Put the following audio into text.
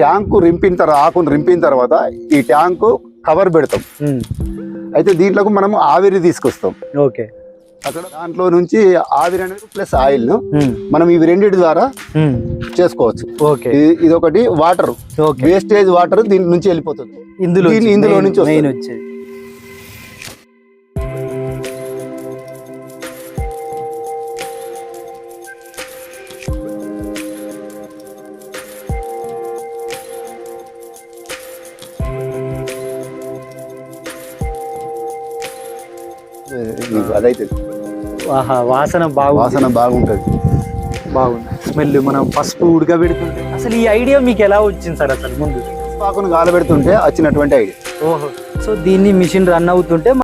Tank ఆకును రింపిన తర్వాత ఈ ట్యాంకు కవర్ పెడతాం. అయితే దీంట్లోకి మనం ఆవిరి తీసుకొస్తాం. ఓకే. అక్కడ దాంట్లో నుంచి ఆవిరి అనేది ప్లస్ ఆయిల్ మనం ఇవి రెండింటి ద్వారా చేసుకోవచ్చు. ఓకే. ఇది ఒకటి వాటర్, వేస్టేజ్ వాటర్ దీని నుంచి వెళ్ళిపోతుంది, ఇందులో నుంచి వచ్చేది. అదైతే వాసన బాగుంటది. బాగుంది స్మెల్. మనం పసుపు ఉడకబెడుతుంటే అసలు ఈ ఐడియా మీకు ఎలా వచ్చింది సార్? అసలు ముందు పాకును గాలబెడుతుంటే వచ్చినటువంటి ఐడియా. ఓహో. సో దీన్ని మిషన్ రన్ అవుతుంటే